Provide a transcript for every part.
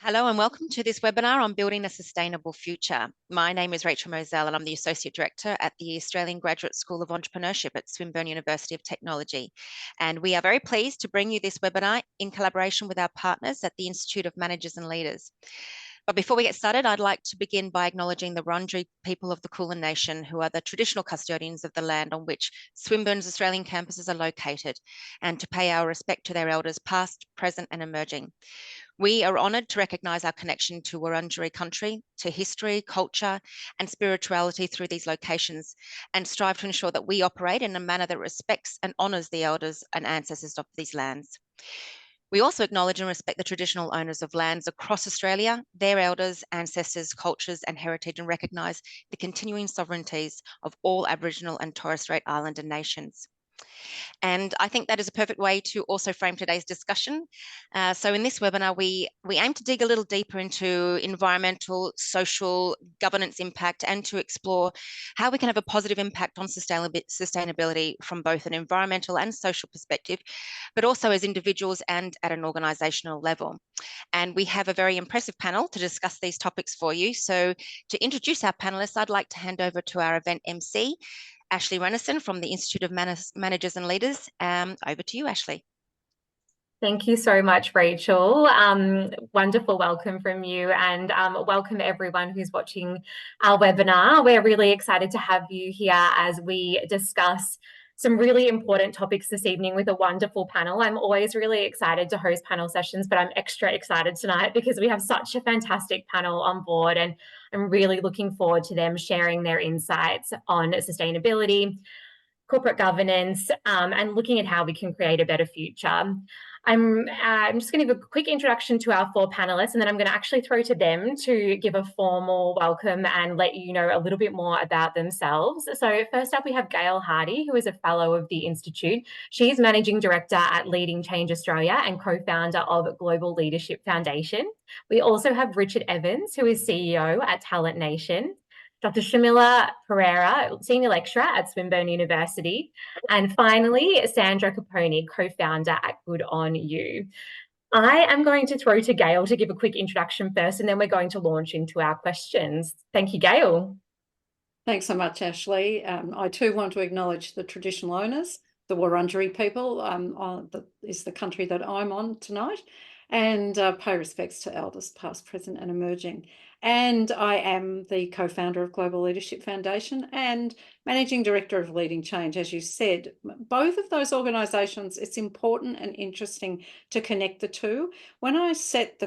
Hello and welcome to this webinar on building a sustainable future. My name is Rachel Moselle and I'm the Associate Director at the Australian Graduate School of Entrepreneurship at Swinburne University of Technology. And we are very pleased to bring you this webinar in collaboration with our partners at the Institute of Managers and Leaders. But before we get started, I'd like to begin by acknowledging the Wurundjeri people of the Kulin Nation, who are the traditional custodians of the land on which Swinburne's Australian campuses are located, and to pay our respect to their elders past, present and emerging. We are honoured to recognise our connection to Wurundjeri country, to history, culture and spirituality through these locations, and strive to ensure that we operate in a manner that respects and honours the elders and ancestors of these lands. We also acknowledge and respect the traditional owners of lands across Australia, their elders, ancestors, cultures and heritage, and recognise the continuing sovereignties of all Aboriginal and Torres Strait Islander nations. And I think that is a perfect way to also frame today's discussion. So in this webinar, we aim to dig a little deeper into environmental, social, governance impact, and to explore how we can have a positive impact on sustainability from both an environmental and social perspective, but also as individuals and at an organisational level. And we have a very impressive panel to discuss these topics for you. So to introduce our panelists, I'd like to hand over to our event MC, Ashley Renison from the Institute of Managers and Leaders. Over to you, Ashley. Thank you so much, Rachel. Wonderful welcome from you, and welcome everyone who's watching our webinar. We're really excited to have you here as we discuss some really important topics this evening with a wonderful panel. I'm always really excited to host panel sessions, but I'm extra excited tonight because we have such a fantastic panel on board, and I'm really looking forward to them sharing their insights on sustainability, corporate governance, and looking at how we can create a better future. I'm just going to give a quick introduction to our four panelists, and then I'm going to actually throw to them to give a formal welcome and let you know a little bit more about themselves. So first up, we have Gail Hardy, who is a fellow of the Institute. She's Managing Director at Leading Change Australia and co-founder of Global Leadership Foundation. We also have Richard Evans, who is CEO at Talent Nation. Dr. Shamila Pereira, Senior Lecturer at Swinburne University. And finally, Sandra Caponi, co-founder at Good On You. I am going to throw to Gail to give a quick introduction first, and then we're going to launch into our questions. Thank you, Gail. Thanks so much, Ashley. I too want to acknowledge the traditional owners, the Wurundjeri people, is the country that I'm on tonight, and pay respects to elders past, present and emerging. And I am the co-founder of Global Leadership Foundation and Managing Director of Leading Change. As you said, both of those organisations, it's important and interesting to connect the two. When I set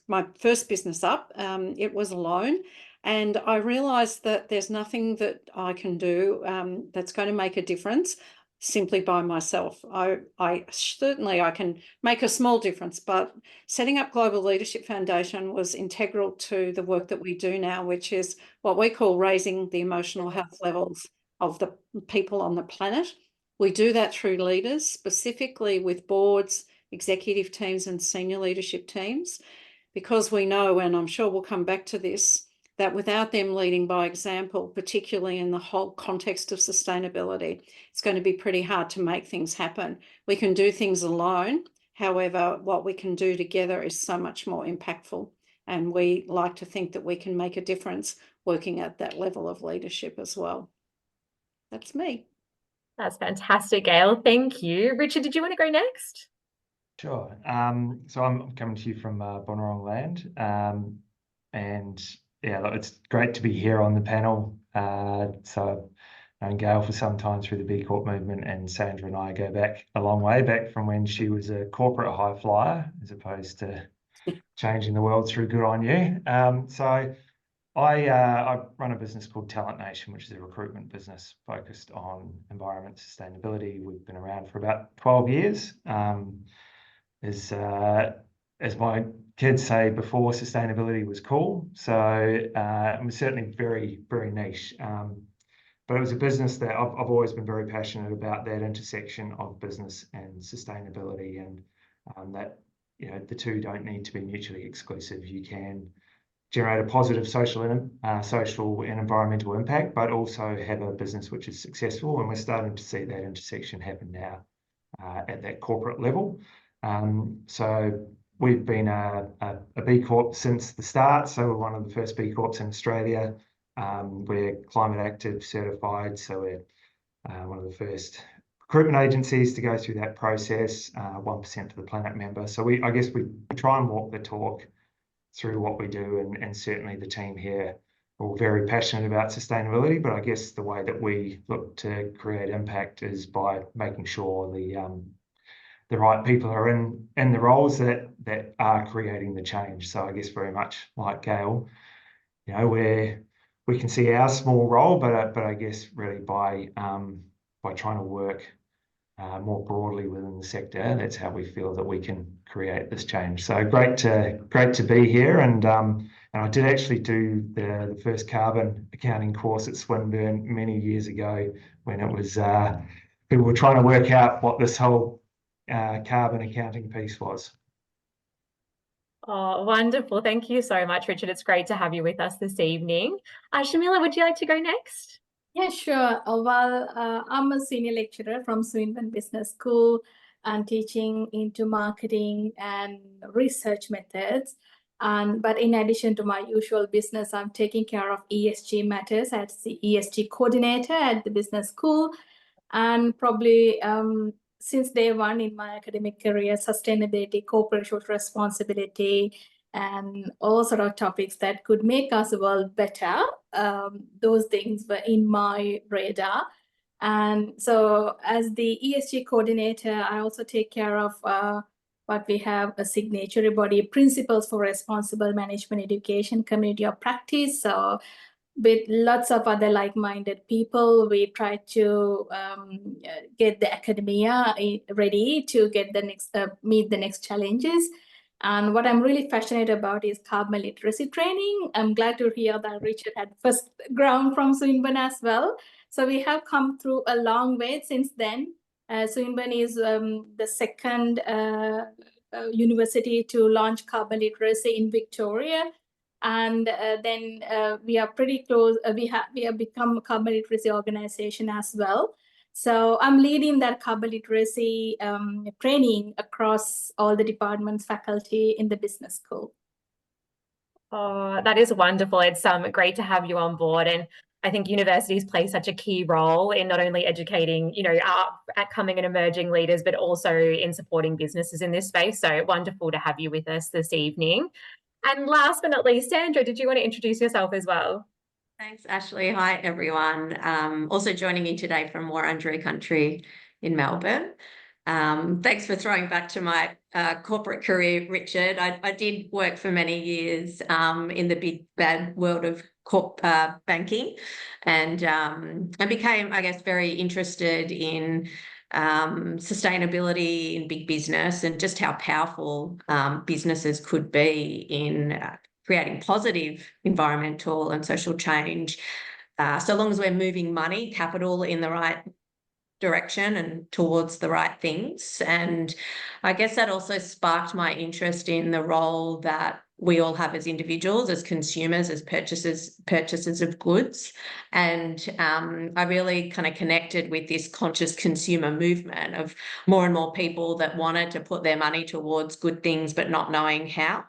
my first business up, it was alone. And I realised that there's nothing that I can do that's going to make a difference simply by myself. I certainly can make a small difference, but setting up Global Leadership Foundation was integral to the work that we do now, which is what we call raising the emotional health levels of the people on the planet. We do that through leaders, specifically with boards, executive teams and senior leadership teams, because we know, and I'm sure we'll come back to this, that without them leading by example, particularly in the whole context of sustainability, it's going to be pretty hard to make things happen. We can do things alone. However, what we can do together is so much more impactful. And we like to think that we can make a difference working at that level of leadership as well. That's me. That's fantastic, Gail. Thank you. Richard, did you want to go next? Sure. So I'm coming to you from Boonwurrung land. And yeah, look, it's great to be here on the panel. So I've known Gail for some time through the B Corp movement, and Sandra and I go back a long way, back from when she was a corporate high flyer as opposed to changing the world through Good On You. So I run a business called Talent Nation, which is a recruitment business focused on environment sustainability. We've been around for about 12 years. As my kids say, before sustainability was cool. So it was certainly very, very niche. But it was a business that I've always been very passionate about, that intersection of business and sustainability, and that, you know, the two don't need to be mutually exclusive. You can generate a positive social and environmental impact, but also have a business which is successful. And we're starting to see that intersection happen now at that corporate level. So we've been a B Corp since the start, so we're one of the first B Corps in Australia. We're Climate Active certified, so we're one of the first recruitment agencies to go through that process, 1% to the Planet member. So I guess we try and walk the talk through what we do, and certainly the team here are all very passionate about sustainability, but I guess the way that we look to create impact is by making sure the right people are in the roles that are creating the change. So I guess very much like Gail, you know, we can see our small role, but I guess really by trying to work more broadly within the sector, that's how we feel that we can create this change. So great to be here, and I did actually do the first carbon accounting course at Swinburne many years ago, when it was people were trying to work out what this whole carbon accounting piece was. Oh, wonderful. Thank you so much, Richard. It's great to have you with us this evening. Shamila, would you like to go next? Yeah, sure. I'm a senior lecturer from Swinburne Business School and teaching into marketing and research methods. But in addition to my usual business, I'm taking care of ESG matters as the ESG coordinator at the business school. And probably since day one in my academic career, sustainability, corporate social responsibility, and all sort of topics that could make us world better. Those things were in my radar. And so as the ESG coordinator, I also take care of what we have a signatory body, Principles for Responsible Management Education Community of Practice. So with lots of other like-minded people, we try to get the academia ready to get the next meet the next challenges. And what I'm really passionate about is carbon literacy training. I'm glad to hear that Richard had first ground from Swinburne as well. So we have come through a long way since then. Swinburne is the second university to launch carbon literacy in Victoria. And then we are pretty close. We have become a carbon literacy organization as well. So I'm leading that carbon literacy training across all the departments, faculty in the business school. Oh, that is wonderful. It's great to have you on board. And I think universities play such a key role in not only educating, you know, our upcoming and emerging leaders, but also in supporting businesses in this space. So wonderful to have you with us this evening. And last but not least, Sandra, did you want to introduce yourself as well? Thanks, Ashley. Hi, everyone. Also joining me today from Wurundjeri country in Melbourne. Thanks for throwing back to my corporate career, Richard. I did work for many years in the big bad world of banking, and I became, I guess, very interested in sustainability in big business and just how powerful businesses could be in creating positive environmental and social change, so long as we're moving money, capital in the right direction and towards the right things. And I guess that also sparked my interest in the role that we all have as individuals, as consumers, as purchasers of goods. And I really kind of connected with this conscious consumer movement of more and more people that wanted to put their money towards good things, but not knowing how.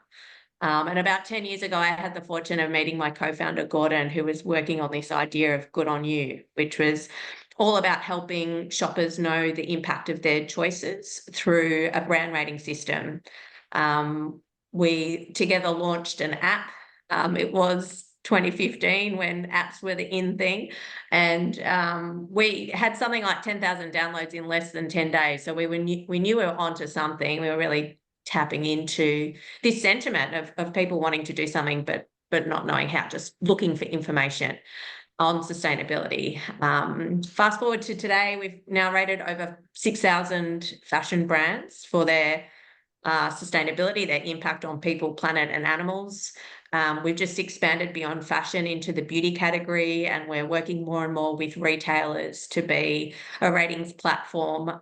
And about 10 years ago, I had the fortune of meeting my co-founder, Gordon, who was working on this idea of Good on You, which was all about helping shoppers know the impact of their choices through a brand rating system. We together launched an app. It was 2015 when apps were the in thing. And we had something like 10,000 downloads in less than 10 days. So we knew we were onto something. We were really tapping into this sentiment of people wanting to do something but not knowing how, just looking for information on sustainability. Fast forward to today, we've now rated over 6,000 fashion brands for their sustainability, their impact on people, planet and animals. We've just expanded beyond fashion into the beauty category, and we're working more and more with retailers to be a ratings platform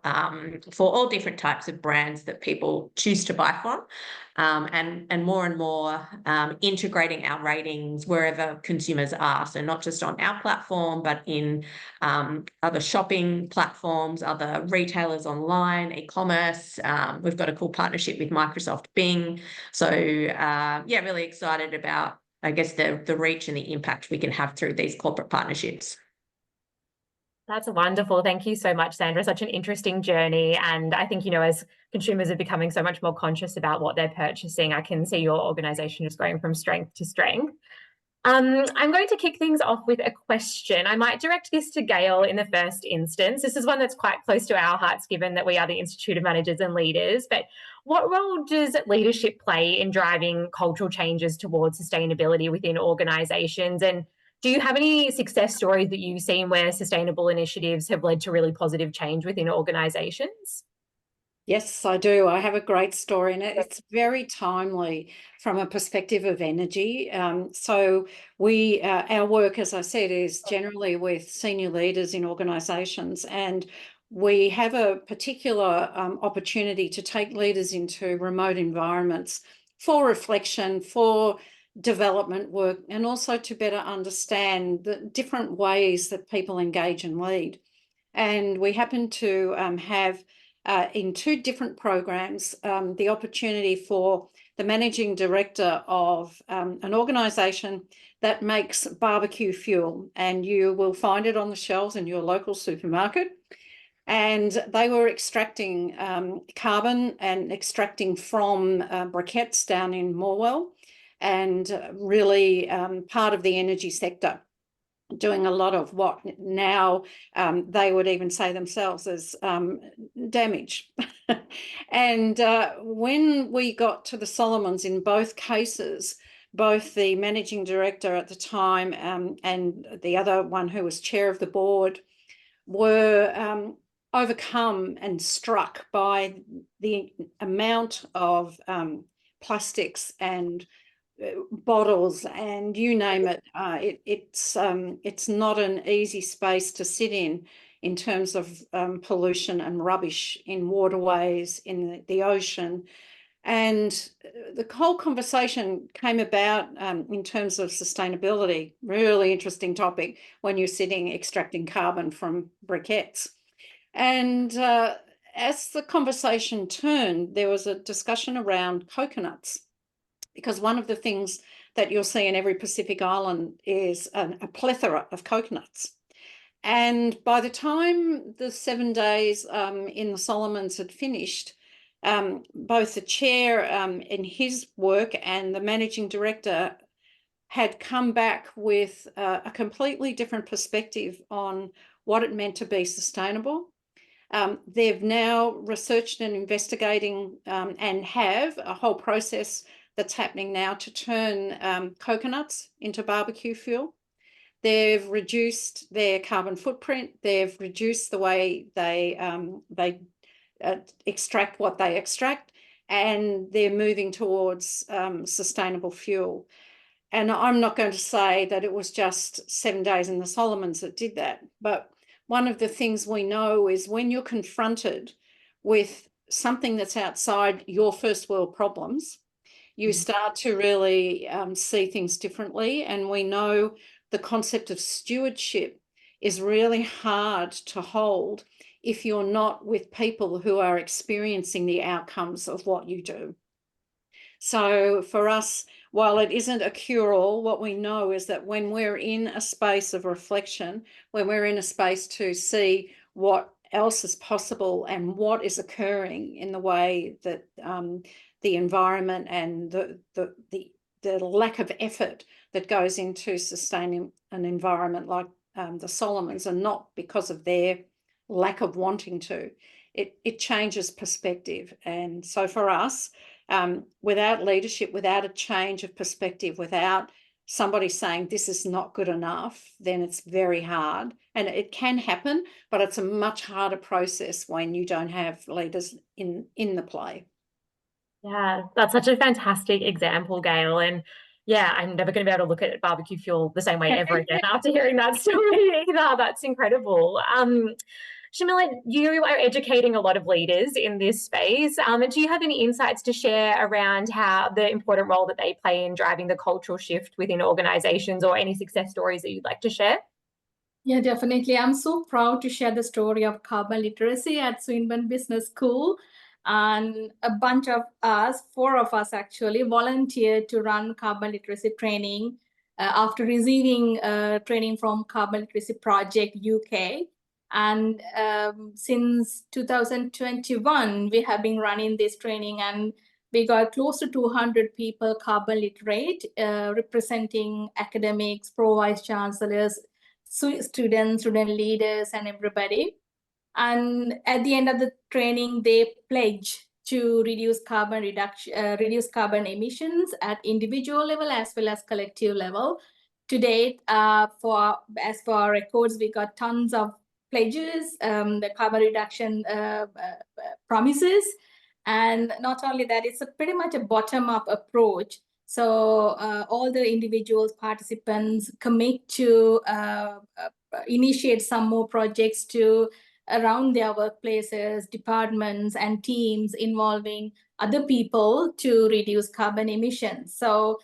for all different types of brands that people choose to buy from. and more integrating our ratings wherever consumers are. So not just on our platform, but in other shopping platforms, other retailers online, e-commerce. We've got a cool partnership with Microsoft Bing. So yeah, really excited about, I guess, the reach and the impact we can have through these corporate partnerships. That's wonderful. Thank you so much, Sandra. Such an interesting journey. And I think, as consumers are becoming so much more conscious about what they're purchasing, I can see your organisation is going from strength to strength. I'm going to kick things off with a question. I might direct this to Gail in the first instance. This is one that's quite close to our hearts, given that we are the Institute of Managers and Leaders. But what role does leadership play in driving cultural changes towards sustainability within organisations? And do you have any success stories that you've seen where sustainable initiatives have led to really positive change within organisations? Yes, I do. I have a great story, and it's very timely from a perspective of energy. So our work, as I said, is generally with senior leaders in organisations, and we have a particular opportunity to take leaders into remote environments for reflection, for development work, and also to better understand the different ways that people engage and lead. And we happen to have in two different programs the opportunity for the managing director of an organisation that makes barbecue fuel, and you will find it on the shelves in your local supermarket. And they were extracting carbon and extracting from briquettes down in Morwell, and really part of the energy sector, doing a lot of what now they would even say themselves as damage. And when we got to the Solomons, in both cases, both the managing director at the time and the other one who was chair of the board were overcome and struck by the amount of plastics and bottles and you name it. It's not an easy space to sit in terms of pollution and rubbish in waterways, in the ocean. And the whole conversation came about in terms of sustainability. Really interesting topic when you're sitting extracting carbon from briquettes. And as the conversation turned, there was a discussion around coconuts, because one of the things that you'll see in every Pacific island is a plethora of coconuts. And by the time the 7 days in the Solomons had finished, both the chair in his work and the managing director had come back with a completely different perspective on what it meant to be sustainable. They've now researched and investigating and have a whole process that's happening now to turn coconuts into barbecue fuel. They've reduced their carbon footprint. They've reduced the way they extract what they extract, and they're moving towards sustainable fuel. And I'm not going to say that it was just 7 days in the Solomons that did that, but one of the things we know is when you're confronted with something that's outside your first world problems, you start to really see things differently. And we know the concept of stewardship is really hard to hold if you're not with people who are experiencing the outcomes of what you do. So for us, while it isn't a cure-all, what we know is that when we're in a space of reflection, when we're in a space to see what else is possible and what is occurring in the way that the environment and the lack of effort that goes into sustaining an environment like the Solomons, and not because of their lack of wanting to, it changes perspective. And so for us, without leadership, without a change of perspective, without somebody saying this is not good enough, then it's very hard. And it can happen, but it's a much harder process when you don't have leaders in the play. Yeah, that's such a fantastic example, Gail. And yeah, I'm never going to be able to look at barbecue fuel the same way ever again after hearing that story either. That's incredible. Shamila, you are educating a lot of leaders in this space. Do you have any insights to share around how the important role that they play in driving the cultural shift within organisations, or any success stories that you'd like to share? Yeah, definitely. I'm so proud to share the story of carbon literacy at Swinburne Business School. And a bunch of us, 4 of us actually, volunteered to run carbon literacy training after receiving training from Carbon Literacy Project UK. And since 2021, we have been running this training, and we got close to 200 people carbon literate, representing academics, pro-vice chancellors, students, student leaders, and everybody. And at the end of the training, they pledge to reduce carbon emissions at individual level as well as collective level. To date, as for our records, we got tons of pledges, the carbon reduction promises. And not only that, it's pretty much a bottom-up approach. So all the individuals, participants commit to initiate some more projects to around their workplaces, departments, and teams involving other people to reduce carbon emissions. So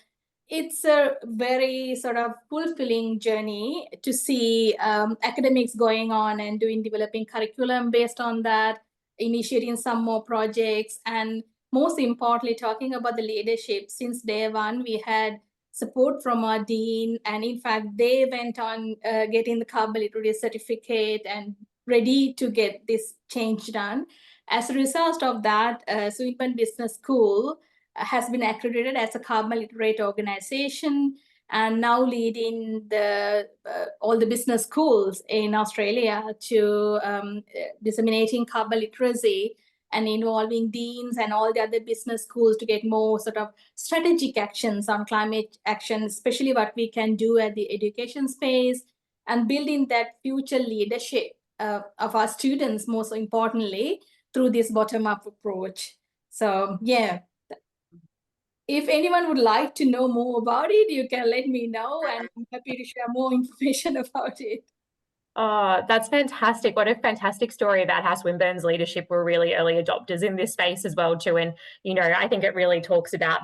it's a very sort of fulfilling journey to see academics going on and developing curriculum based on that, initiating some more projects, and most importantly, talking about the leadership. Since day one, we had support from our dean, and in fact, they went on getting the carbon literacy certificate and ready to get this change done. As a result of that, Swinburne Business School has been accredited as a carbon literate organization, and now leading all the business schools in Australia to disseminating carbon literacy and involving deans and all the other business schools to get more sort of strategic actions on climate action, especially what we can do at the education space, and building that future leadership of our students, most importantly, through this bottom-up approach. So yeah, if anyone would like to know more about it, you can let me know, and I'm happy to share more information about it. Oh, that's fantastic. What a fantastic story about how Swinburne's leadership were really early adopters in this space as well too. And, you know, I think it really talks about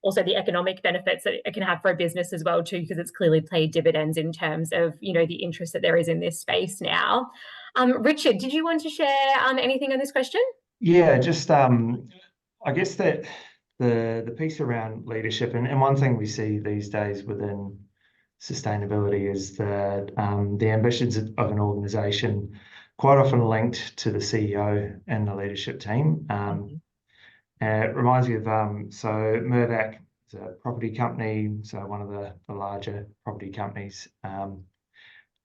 also the economic benefits that it can have for a business as well too, because it's clearly paid dividends in terms of, you know, the interest that there is in this space now. Richard, did you want to share anything on this question? Yeah, just I guess that the piece around leadership, and one thing we see these days within sustainability is that the ambitions of an organisation quite often linked to the CEO and the leadership team. It reminds me of so Mirvac is a property company, so one of the larger property companies.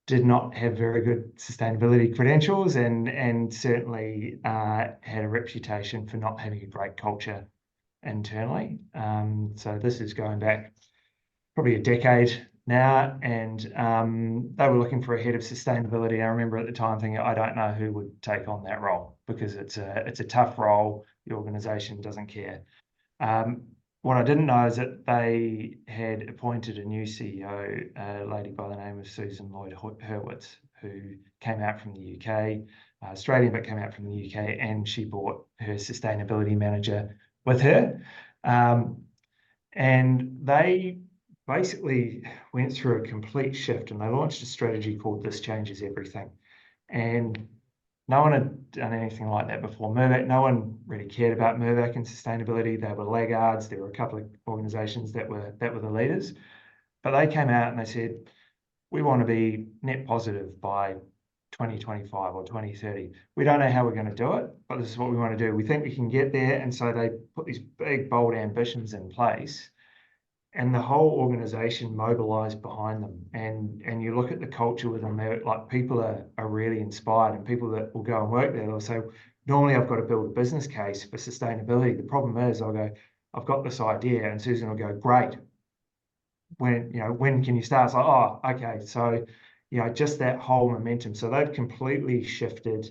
Did not have very good sustainability credentials, and certainly had a reputation for not having a great culture internally. So this is going back probably a decade now, and they were looking for a head of sustainability. I remember at the time thinking, I don't know who would take on that role, because it's a tough role. The organisation doesn't care. What I didn't know is that they had appointed a new CEO, a lady by the name of Susan Lloyd-Hurwitz, who came out from the UK, Australian, but came out from the UK, and she brought her sustainability manager with her. And they basically went through a complete shift, and they launched a strategy called This Changes Everything. And no one had done anything like that before. Mirvac, no one really cared about Mirvac and sustainability. They were laggards. There were a couple of organisations that were the leaders, but they came out and they said, we want to be net positive by 2025 or 2030. We don't know how we're going to do it, but this is what we want to do. We think we can get there. And so they put these big, bold ambitions in place, and the whole organisation mobilised behind them. And you look at the culture with them, like people are really inspired, and people that will go and work there, they'll say, normally I've got to build a business case for sustainability. The problem is I'll go, I've got this idea, and Susan will go, great. When can you start? It's like, oh, okay. So, just that whole momentum. So they've completely shifted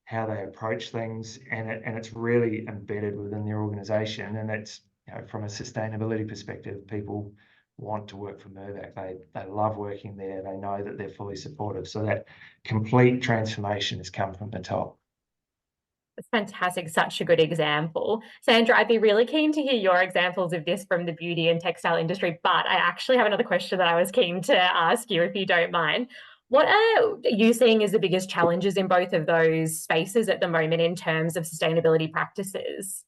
how they approach things, and it's really embedded within their organisation. And it's, from a sustainability perspective, people want to work for Mirvac. They love working there. They know that they're fully supportive. So that complete transformation has come from the top. That's fantastic. Such a good example. Sandra, I'd be really keen to hear your examples of this from the beauty and textile industry, but I actually have another question that I was keen to ask you, if you don't mind. What are you seeing as the biggest challenges in both of those spaces at the moment in terms of sustainability practices?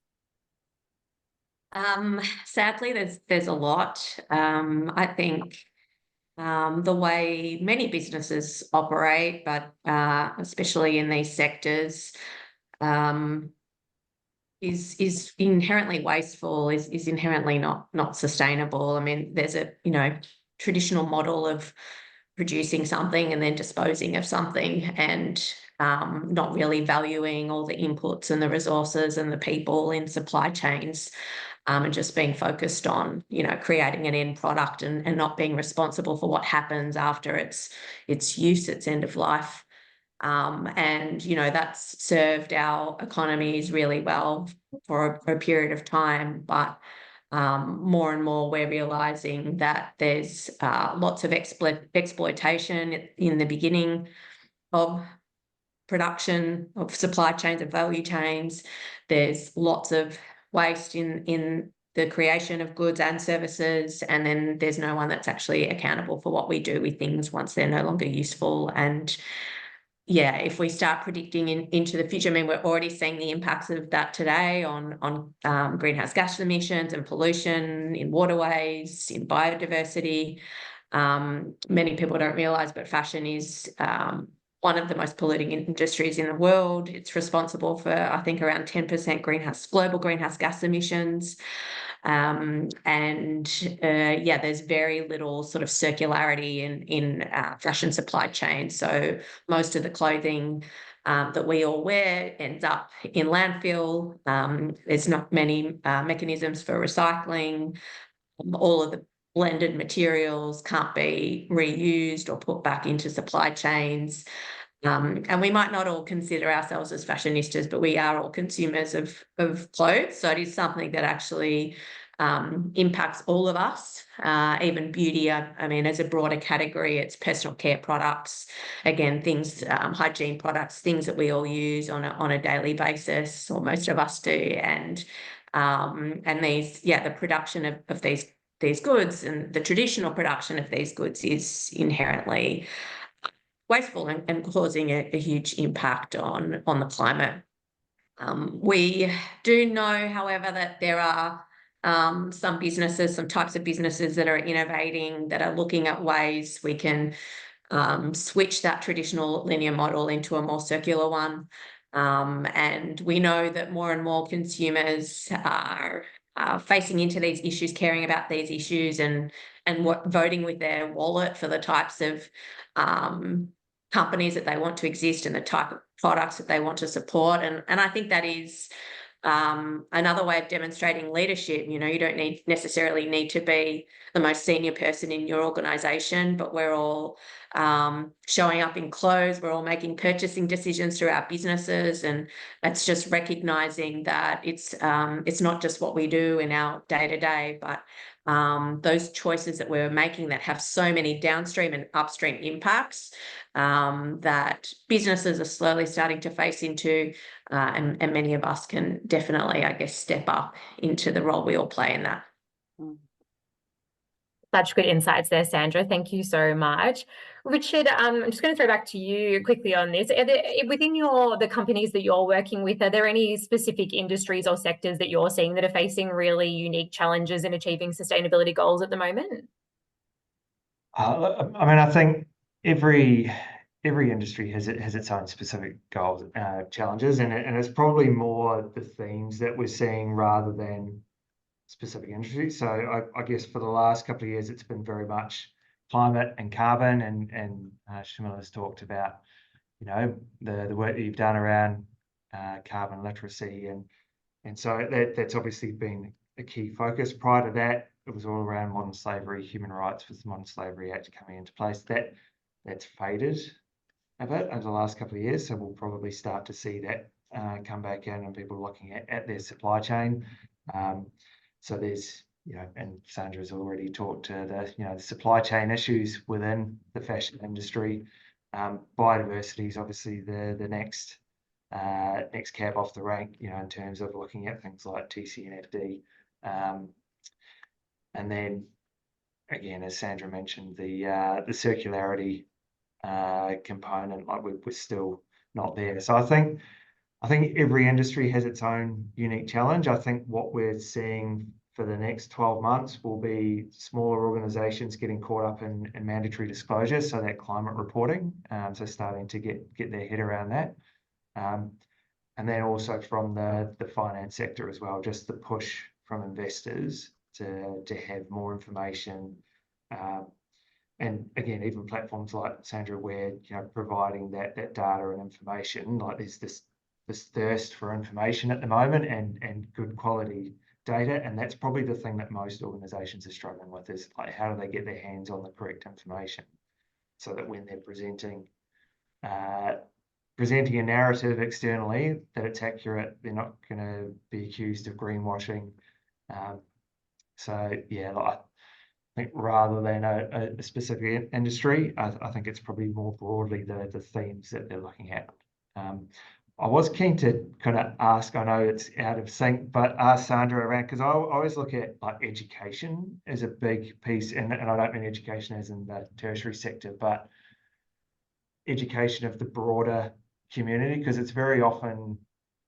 Sadly, there's a lot. I think the way many businesses operate, but especially in these sectors, is inherently wasteful, is inherently not sustainable. I mean, there's a traditional model of producing something and then disposing of something, and not really valuing all the inputs and the resources and the people in supply chains, and just being focused on creating an end product and not being responsible for what happens after its use, its end of life. And that's served our economies really well for a period of time, but more and more we're realizing that there's lots of exploitation in the beginning of production, of supply chains and value chains. There's lots of waste in the creation of goods and services, and then there's no one that's actually accountable for what we do with things once they're no longer useful. And yeah, if we start predicting into the future, I mean, we're already seeing the impacts of that today on greenhouse gas emissions and pollution in waterways, in biodiversity. Many people don't realise, but fashion is one of the most polluting industries in the world. It's responsible for, I think, around 10% global greenhouse gas emissions. There's very little sort of circularity in fashion supply chain. So most of the clothing that we all wear ends up in landfill. There's not many mechanisms for recycling. All of the blended materials can't be reused or put back into supply chains. And we might not all consider ourselves as fashionistas, but we are all consumers of clothes. So it is something that actually impacts all of us, even beauty. I mean, as a broader category, it's personal care products, again, things, hygiene products, things that we all use on a daily basis, or most of us do. And the production of these goods, and the traditional production of these goods, is inherently wasteful and causing a huge impact on the climate. We do know, however, that there are some types of businesses that are innovating, that are looking at ways we can switch that traditional linear model into a more circular one. And we know that more and more consumers are facing into these issues, caring about these issues, and voting with their wallet for the types of companies that they want to exist and the type of products that they want to support. And I think that is another way of demonstrating leadership. You don't necessarily need to be the most senior person in your organisation, but we're all showing up in clothes, we're all making purchasing decisions through our businesses, and that's just recognising that it's not just what we do in our day-to-day, but those choices that we're making that have so many downstream and upstream impacts that businesses are slowly starting to face into, and many of us can definitely, I guess, step up into the role we all play in that. Such good insights there, Sandra. Thank you so much. Richard, I'm just going to throw back to you quickly on this. Within the companies that you're working with, are there any specific industries or sectors that you're seeing that are facing really unique challenges in achieving sustainability goals at the moment? I mean, I think every industry has its own specific goals, challenges, and it's probably more the themes that we're seeing rather than specific industries. So I guess for the last couple of years, it's been very much climate and carbon, and Shamila's talked about the work that you've done around carbon literacy, and so that's obviously been a key focus. Prior to that, it was all around modern slavery, human rights, with the Modern Slavery Act coming into place. That's faded a bit over the last couple of years, so we'll probably start to see that come back in, and people looking at their supply chain. So there's and Sandra's already talked to the supply chain issues within the fashion industry. Biodiversity is obviously the next cab off the rank, in terms of looking at things like TCNFD. And then again, as Sandra mentioned, the circularity component, like we're still not there. So I think every industry has its own unique challenge. I think what we're seeing for the next 12 months will be smaller organisations getting caught up in mandatory disclosure, so that climate reporting, so starting to get their head around that. And then also from the finance sector as well, just the push from investors to have more information. And again, even platforms like Sandra, where providing that data and information, like there's this thirst for information at the moment and good quality data, and that's probably the thing that most organisations are struggling with, is like, how do they get their hands on the correct information so that when they're presenting a narrative externally, that it's accurate, they're not going to be accused of greenwashing. So yeah, I think rather than a specific industry, I think it's probably more broadly the themes that they're looking at. I was keen to kind of ask, I know it's out of sync, but ask Sandra around, because I always look at like education as a big piece, and I don't mean education as in the tertiary sector, but education of the broader community, because it's very often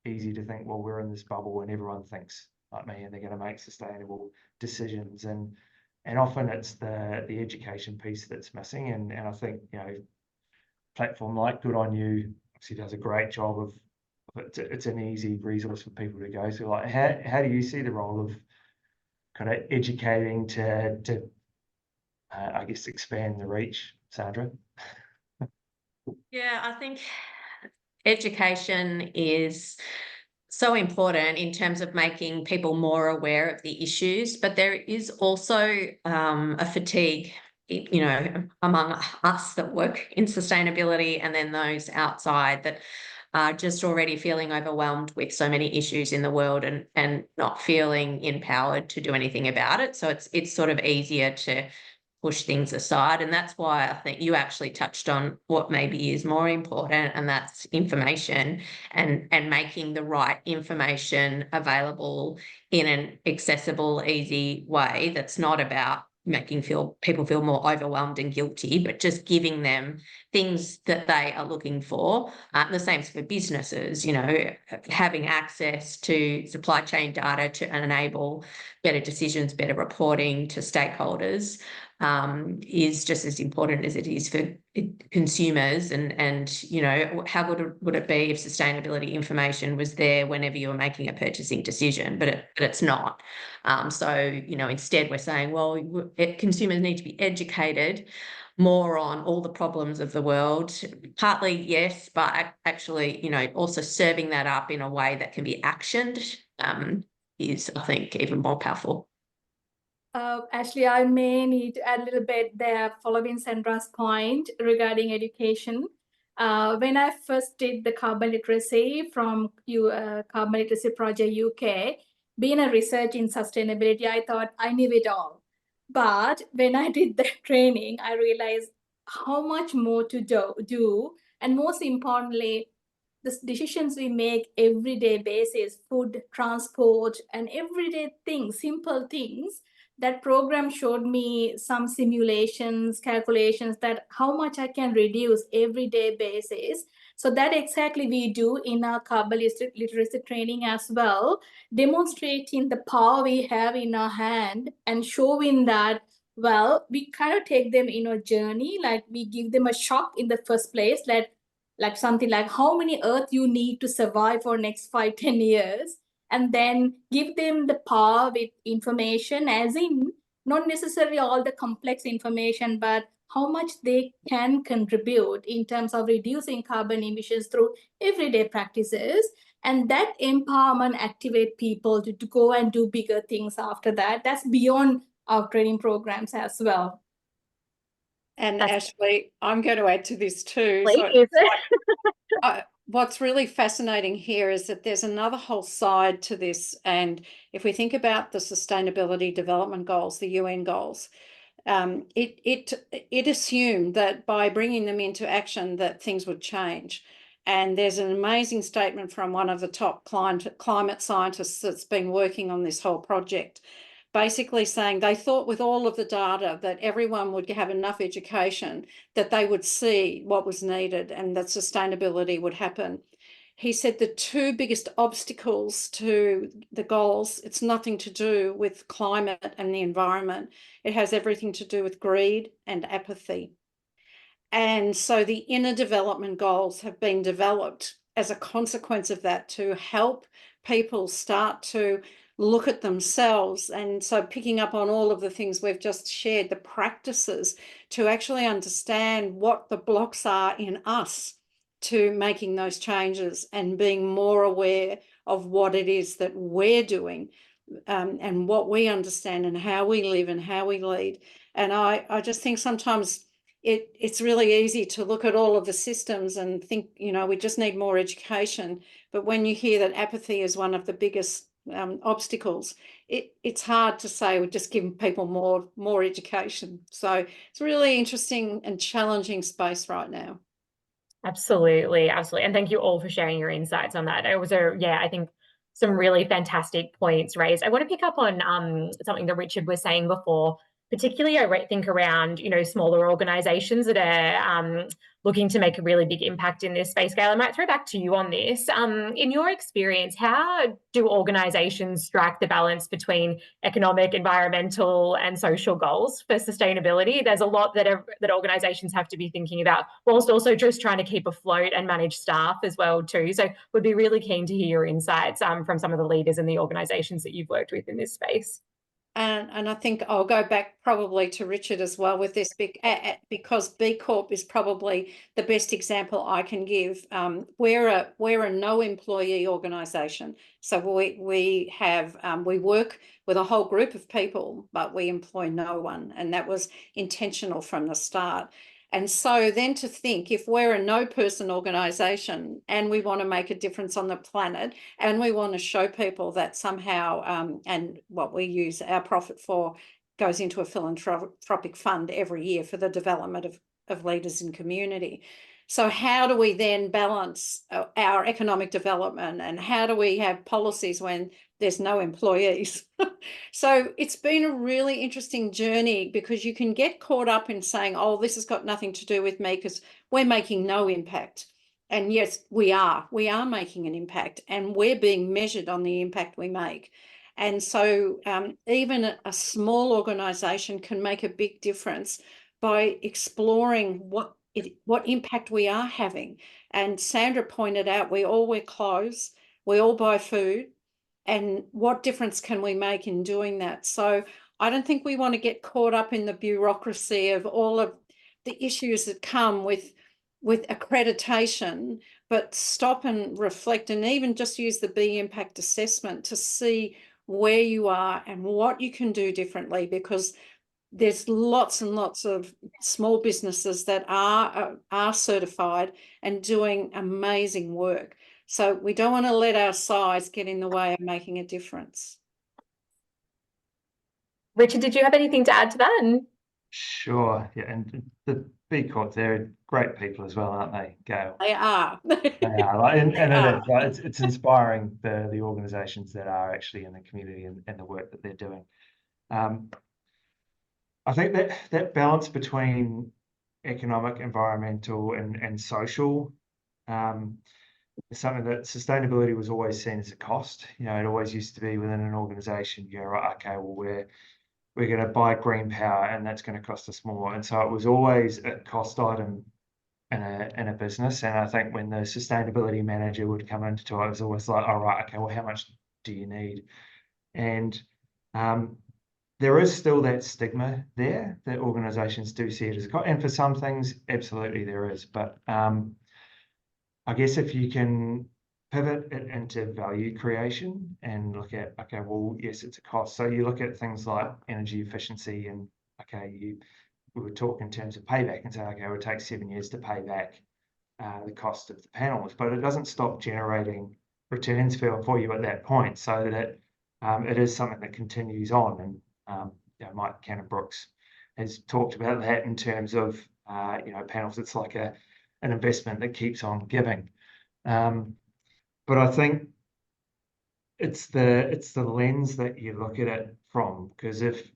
easy to think, well, we're in this bubble and everyone thinks like me and they're going to make sustainable decisions, and often it's the education piece that's missing. And I think platform like Good On You obviously does a great job of it's an easy resource for people to go to. Like, how do you see the role of kind of educating to I guess expand the reach, Sandra? Yeah, I think education is so important in terms of making people more aware of the issues, but there is also a fatigue, among us that work in sustainability, and then those outside that are just already feeling overwhelmed with so many issues in the world and not feeling empowered to do anything about it. So it's sort of easier to push things aside. And that's why I think you actually touched on what maybe is more important, and that's information and making the right information available in an accessible, easy way that's not about making people feel more overwhelmed and guilty, but just giving them things that they are looking for. The same for businesses, having access to supply chain data to enable better decisions, better reporting to stakeholders is just as important as it is for consumers. And how good would it be if sustainability information was there whenever you were making a purchasing decision? But it's not. So instead we're saying, well, consumers need to be educated more on all the problems of the world. Partly yes, but actually also serving that up in a way that can be actioned is, I think, even more powerful. Ashley, I may need to add a little bit there following Sandra's point regarding education. When I first did the carbon literacy from Carbon Literacy Project UK, being a research in sustainability, I thought I knew it all. But when I did the training, I realized how much more to do. And most importantly, the decisions we make everyday basis, food, transport, and everyday things, simple things. That program showed me some simulations, calculations, that how much I can reduce everyday basis. So that exactly we do in our carbon literacy training as well, demonstrating the power we have in our hand and showing that, well, we kind of take them in a journey, like we give them a shock in the first place, like something like how many earth you need to survive for next 5-10 years. And then give them the power with information, as in not necessarily all the complex information, but how much they can contribute in terms of reducing carbon emissions through everyday practices. And that empowerment activate people to go and do bigger things after that. That's beyond our training programs as well. And Ashley, I'm going to add to this too. Please. So what's really fascinating here is that there's another whole side to this. And if we think about the Sustainability Development Goals, the UN goals, it assumed that by bringing them into action that things would change. And there's an amazing statement from one of the top climate scientists that's been working on this whole project, basically saying they thought with all of the data that everyone would have enough education that they would see what was needed and that sustainability would happen. He said the two biggest obstacles to the goals, it's nothing to do with climate and the environment. It has everything to do with greed and apathy. And so the inner development goals have been developed as a consequence of that to help people start to look at themselves. And so picking up on all of the things we've just shared, the practices to actually understand what the blocks are in us to making those changes and being more aware of what it is that we're doing and what we understand and how we live and how we lead. And I just think sometimes it's really easy to look at all of the systems and think, you know, we just need more education. But when you hear that apathy is one of the biggest obstacles, it's hard to say we're just giving people more education. So it's a really interesting and challenging space right now. Absolutely, absolutely. And thank you all for sharing your insights on that. It was I think some really fantastic points raised. I want to pick up on something that Richard was saying before, particularly I think around, you know, smaller organisations that are looking to make a really big impact in this space. Gail, I might throw back to you on this. In your experience, how do organisations strike the balance between economic, environmental and social goals for sustainability? There's a lot that organisations have to be thinking about, whilst also just trying to keep afloat and manage staff as well too. So we'd be really keen to hear your insights from some of the leaders in the organisations that you've worked with in this space. And I think I'll go back probably to Richard as well with this, because B Corp is probably the best example I can give. We're a no employee organisation, so we work with a whole group of people, but we employ no one, and that was intentional from the start. And so then to think, if we're a no-person organisation and we want to make a difference on the planet and we want to show people that somehow, and what we use our profit for goes into a philanthropic fund every year for the development of leaders in community. So how do we then balance our economic development, and how do we have policies when there's no employees? So it's been a really interesting journey, because you can get caught up in saying, oh, this has got nothing to do with me because we're making no impact. And yes, we are making an impact, and we're being measured on the impact we make. And so even a small organisation can make a big difference by exploring what impact we are having. And Sandra pointed out, we all wear clothes, we all buy food, and what difference can we make in doing that? So I don't think we want to get caught up in the bureaucracy of all of the issues that come with accreditation, but stop and reflect, and even just use the B impact assessment to see where you are and what you can do differently, because there's lots and lots of small businesses that are certified and doing amazing work. So we don't want to let our size get in the way of making a difference. Richard, did you have anything to add to that? Sure, yeah, and the B Corp, they're great people as well, aren't they, Gail? They are. They are, it's inspiring the organisations that are actually in the community and the work that they're doing. I think that balance between economic, environmental, and social is something that sustainability was always seen as a cost. You know, it always used to be within an organisation, you go, right, okay, well, we're going to buy green power and that's going to cost us more. And so it was always a cost item in a business. And I think when the sustainability manager would come into it, it was always like, all right, okay, well, how much do you need? And there is still that stigma there that organisations do see it as a cost. And for some things, absolutely there is. But I guess if you can pivot it into value creation and look at, okay, well, yes, it's a cost. So you look at things like energy efficiency, and okay, we would talk in terms of payback and say, okay, it would take 7 years to pay back the cost of the panels, but it doesn't stop generating returns for you at that point, so that it is something that continues on. And Mike Cannon-Brooks has talked about that in terms of panels. It's like an investment that keeps on giving. But I think it's the lens that you look at it from, because if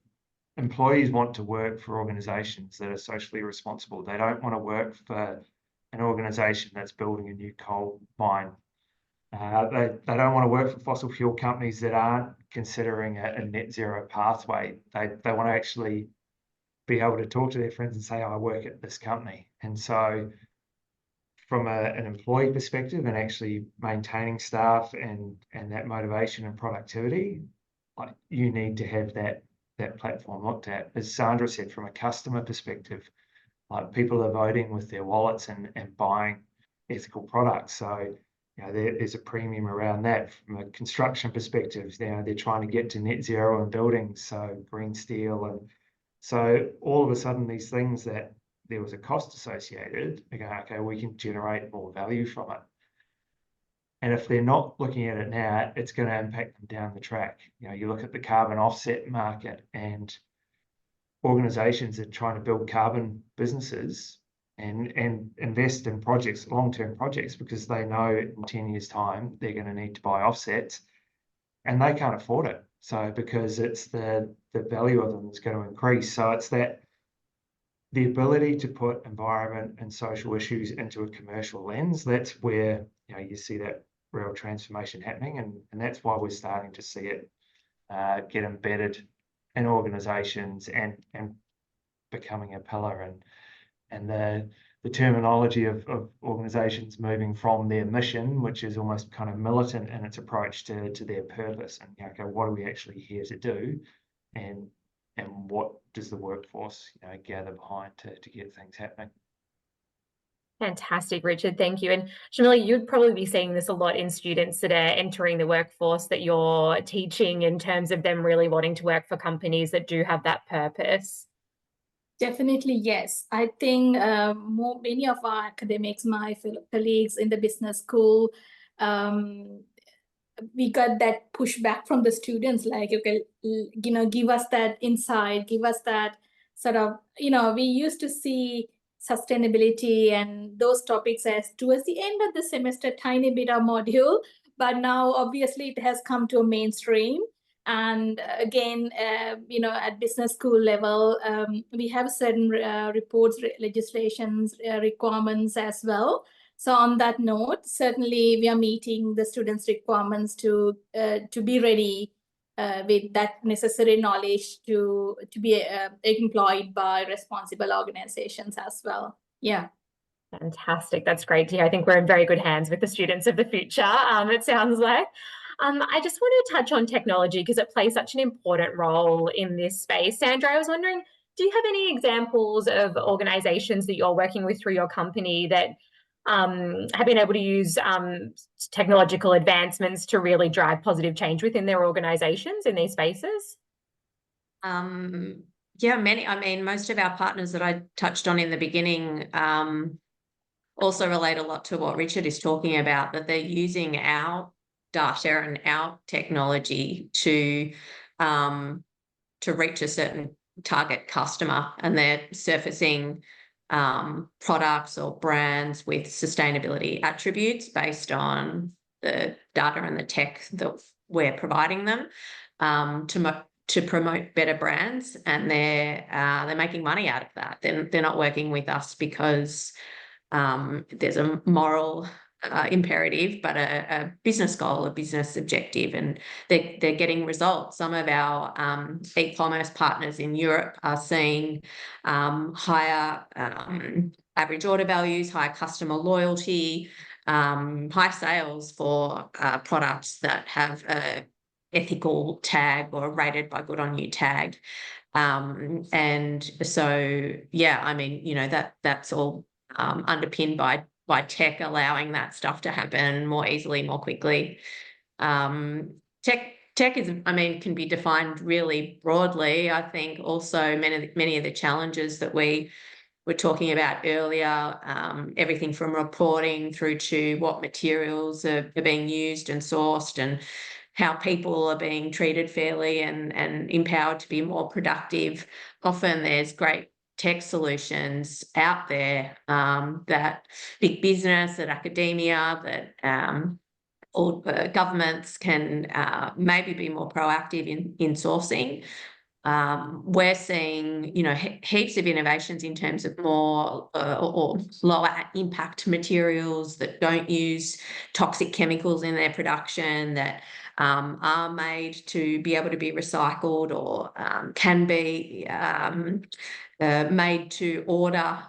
employees want to work for organisations that are socially responsible, they don't want to work for an organisation that's building a new coal mine. They don't want to work for fossil fuel companies that aren't considering a net zero pathway. They want to actually be able to talk to their friends and say, I work at this company. And so from an employee perspective, and actually maintaining staff and that motivation and productivity, like, you need to have that platform looked at. As Sandra said, from a customer perspective, like, people are voting with their wallets and buying ethical products. So there's a premium around that. From a construction perspective, they're trying to get to net zero in buildings, so green steel. And so all of a sudden, these things that there was a cost associated, they go, okay, we can generate more value from it. And if they're not looking at it now, it's going to impact them down the track. You look at the carbon offset market, and organisations are trying to build carbon businesses and invest in projects, long-term projects, because they know in 10 years' time they're going to need to buy offsets, and they can't afford it. So because it's the value of them is going to increase. So it's that the ability to put environment and social issues into a commercial lens, that's where you see that real transformation happening, and that's why we're starting to see it get embedded in organisations and becoming a pillar. And the terminology of organisations moving from their mission, which is almost kind of militant in its approach to their purpose, and okay, what are we actually here to do, and what does the workforce gather behind to get things happening. Fantastic, Richard. Thank you. And Shamili, you'd probably be seeing this a lot in students that are entering the workforce that you're teaching, in terms of them really wanting to work for companies that do have that purpose. Definitely, yes. I think many of our academics, my colleagues in the business school, we got that pushback from the students, like, okay, give us that insight, give us that sort of, we used to see sustainability and those topics as towards the end of the semester, tiny bit of module, but now obviously it has come to a mainstream. And again, at business school level, we have certain reports, legislations, requirements as well. So on that note, certainly we are meeting the students' requirements to be ready with that necessary knowledge to be employed by responsible organizations as well. Yeah. Fantastic. That's great to hear. I think we're in very good hands with the students of the future, it sounds like. I just want to touch on technology, because it plays such an important role in this space. Sandra, I was wondering, do you have any examples of organisations that you're working with through your company that have been able to use technological advancements to really drive positive change within their organisations in these spaces? Yeah, many. I mean, most of our partners that I touched on in the beginning also relate a lot to what Richard is talking about, that they're using our data and our technology to reach a certain target customer, and they're surfacing products or brands with sustainability attributes based on the data and the tech that we're providing them to promote better brands, and they're making money out of that. They're not working with us because there's a moral imperative, but a business goal, a business objective, and they're getting results. Some of our e-commerce partners in Europe are seeing higher average order values, higher customer loyalty, high sales for products that have a ethical tag or rated by Good On You tag. And so, yeah, I mean, that's all underpinned by tech allowing that stuff to happen more easily, more quickly. Tech is, I mean, can be defined really broadly. I think also many of the challenges that we were talking about earlier, everything from reporting through to what materials are being used and sourced, and how people are being treated fairly and empowered to be more productive. Often there's great tech solutions out there that big business, that academia, that all governments can maybe be more proactive in sourcing. We're seeing, you know, heaps of innovations in terms of more or lower impact materials that don't use toxic chemicals in their production, that are made to be able to be recycled or can be made to order.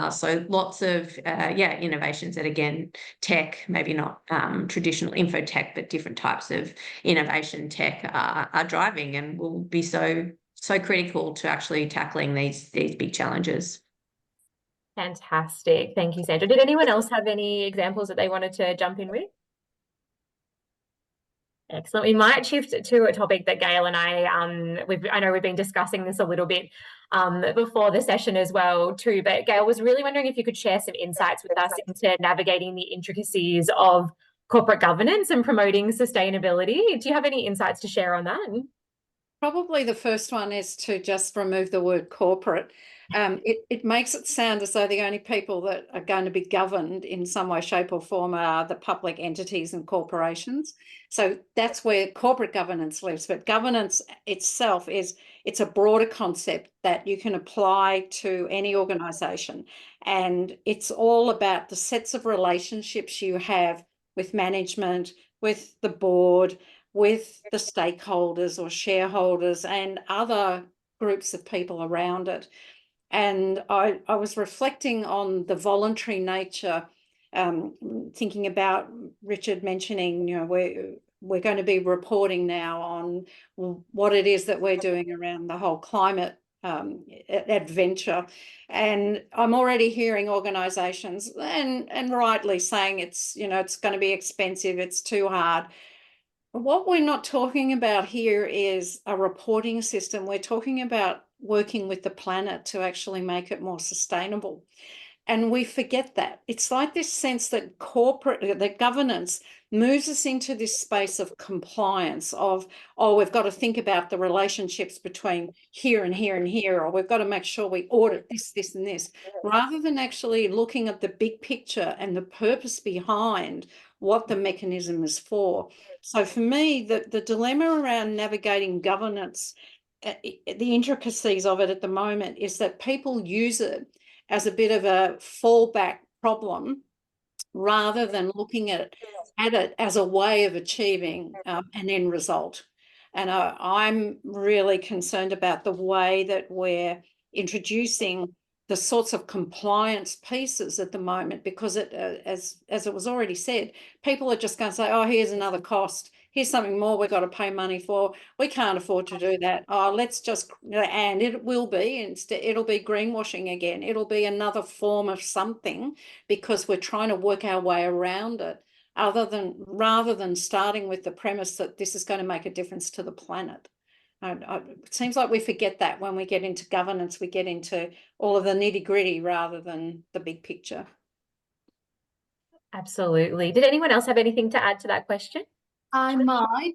So lots of innovations that, again, tech, maybe not traditional info tech, but different types of innovation tech are driving, and will be so critical to actually tackling these big challenges. Fantastic. Thank you, Sandra. Did anyone else have any examples that they wanted to jump in with? Excellent. We might shift to a topic that Gail and I know we've been discussing this a little bit before the session as well too, but Gail was really wondering if you could share some insights with us into navigating the intricacies of corporate governance and promoting sustainability. Do you have any insights to share on that? Probably the first one is to just remove the word corporate. It makes it sound as though the only people that are going to be governed in some way, shape or form are the public entities and corporations. So that's where corporate governance lives. But governance itself it's a broader concept that you can apply to any organisation. And it's all about the sets of relationships you have with management, with the board, with the stakeholders or shareholders and other groups of people around it. And I was reflecting on the voluntary nature, thinking about Richard mentioning, you know, we're going to be reporting now on what it is that we're doing around the whole climate adventure. And I'm already hearing organisations and rightly saying it's, you know, it's going to be expensive, it's too hard. What we're not talking about here is a reporting system. We're talking about working with the planet to actually make it more sustainable. And we forget that. It's like this sense that that governance moves us into this space of compliance of, oh, we've got to think about the relationships between here and here and here, or we've got to make sure we audit this, this and this, rather than actually looking at the big picture and the purpose behind what the mechanism is for. So for me, the dilemma around navigating governance, the intricacies of it at the moment is that people use it as a bit of a fallback problem rather than looking at it as a way of achieving an end result. And I'm really concerned about the way that we're introducing the sorts of compliance pieces at the moment, because as it was already said, people are just going to say, oh, here's another cost. Here's something more we've got to pay money for. We can't afford to do that. Oh, let's just, and it will be, instead, it'll be greenwashing again. It'll be another form of something, because we're trying to work our way around it, rather than starting with the premise that this is going to make a difference to the planet. It seems like we forget that when we get into governance, we get into all of the nitty-gritty rather than the big picture. Absolutely. Did anyone else have anything to add to that question? I might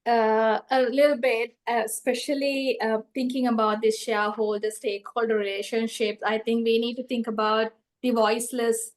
a little bit, especially thinking about this shareholder stakeholder relationships. I think we need to think about the voiceless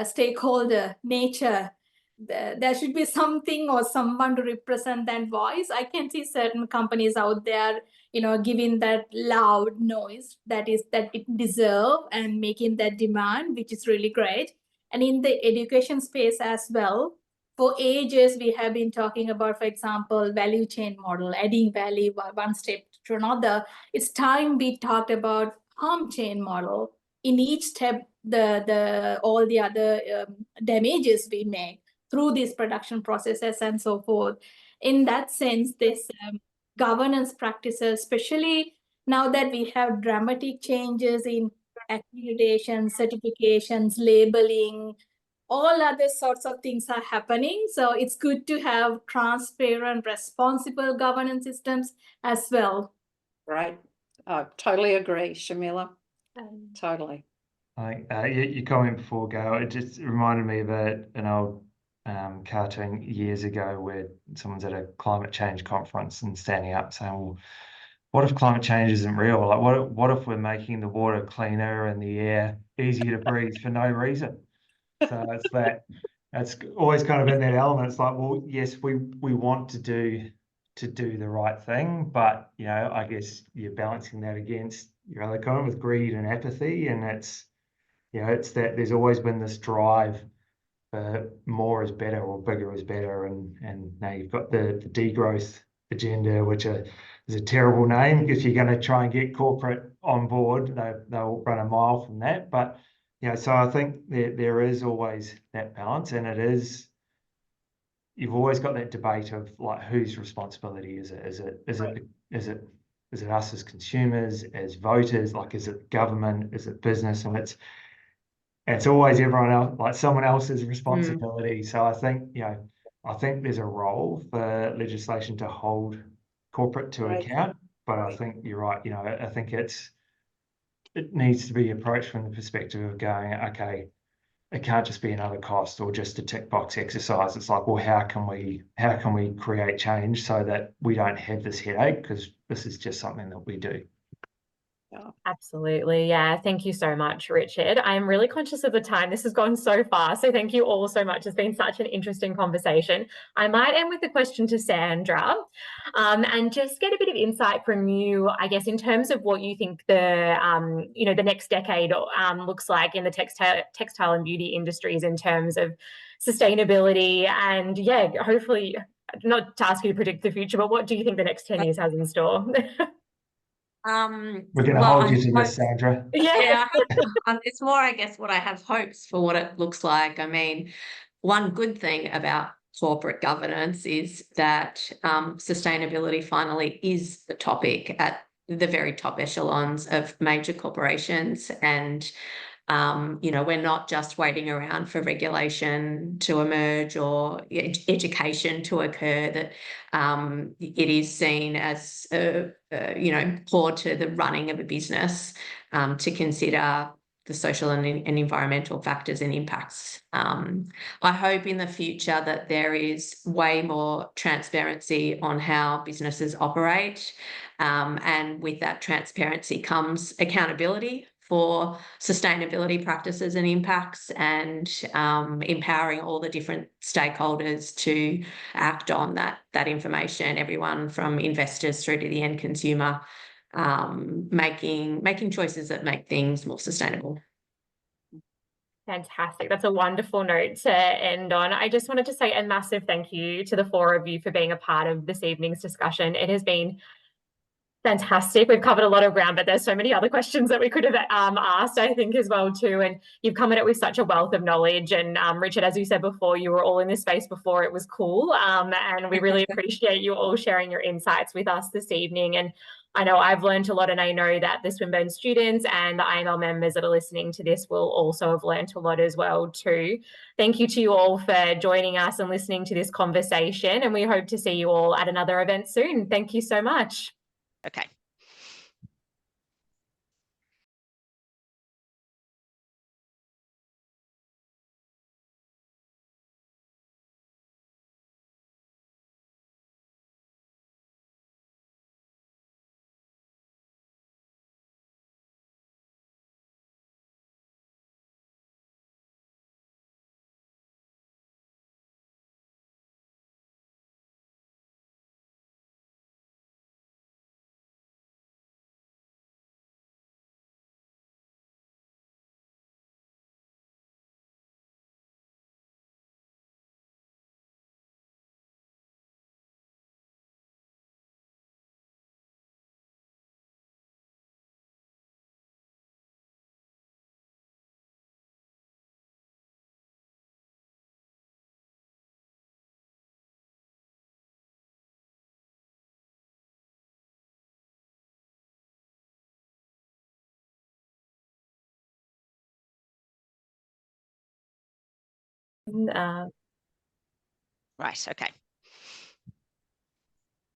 stakeholder nature. There should be something or someone to represent that voice. I can see certain companies out there, you know, giving that loud noise that it deserves and making that demand, which is really great. And in the education space as well, for ages, we have been talking about, for example, value chain model, adding value one step to another. It's time we talked about harm chain model. In each step, all the other damages we make through these production processes and so forth. In that sense, this governance practices, especially now that we have dramatic changes in accreditation, certifications, labeling, all other sorts of things are happening. So it's good to have transparent, responsible governance systems as well. Right. I totally agree, Shamila. Totally. I think your comment before, Gail, it just reminded me of an old cartoon years ago where someone's at a climate change conference and standing up saying, well, what if climate change isn't real? Like, what if we're making the water cleaner and the air easier to breathe for no reason? So it's always kind of in that element. It's like, well, yes, we want to do the right thing, but I guess you're balancing that against your other kind with greed and apathy, and it's that there's always been this drive for more is better or bigger is better, and now you've got the degrowth agenda, which is a terrible name because you're going to try and get corporate on board. They'll run a mile from that, but so I think there is always that balance, and you've always got that debate of like whose responsibility is it? Is it us as consumers, as voters? Like, is it government? Is it business? And it's always everyone else, like someone else's responsibility. So I think there's a role for legislation to hold corporate to account, but I think you're right. I think it needs to be approached from the perspective of going, okay, it can't just be another cost or just a tick box exercise. It's like, well, how can we create change so that we don't have this headache, because this is just something that we do. Absolutely. Yeah. Thank you so much, Richard. I'm really conscious of the time. This has gone so fast. So thank you all so much. It's been such an interesting conversation. I might end with a question to Sandra, and just get a bit of insight from you, I guess, in terms of what you think the next decade looks like in the textile and beauty industries in terms of sustainability. And yeah, hopefully, not to ask you to predict the future, but what do you think the next 10 years has in store? We're going to hold you to this, Sandra. Yeah. It's more, I guess, what I have hopes for what it looks like. I mean, one good thing about corporate governance is that sustainability finally is the topic at the very top echelons of major corporations, and we're not just waiting around for regulation to emerge or education to occur, that it is seen as core to the running of a business to consider the social and environmental factors and impacts. I hope in the future that there is way more transparency on how businesses operate, and with that transparency comes accountability for sustainability practices and impacts, and empowering all the different stakeholders to act on that information, everyone from investors through to the end consumer, making choices that make things more sustainable. Fantastic. That's a wonderful note to end on. I just wanted to say a massive thank you to the four of you for being a part of this evening's discussion. It has been fantastic. We've covered a lot of ground, but there's so many other questions that we could have asked, I think, as well too. And you've come at it with such a wealth of knowledge. And Richard, as you said before, you were all in this space before it was cool. And we really appreciate you all sharing your insights with us this evening. And I know I've learned a lot, and I know that the Swinburne students and the IML members that are listening to this will also have learned a lot as well too. Thank you to you all for joining us and listening to this conversation. And we hope to see you all at another event soon. Thank you so much. Okay. Right, okay.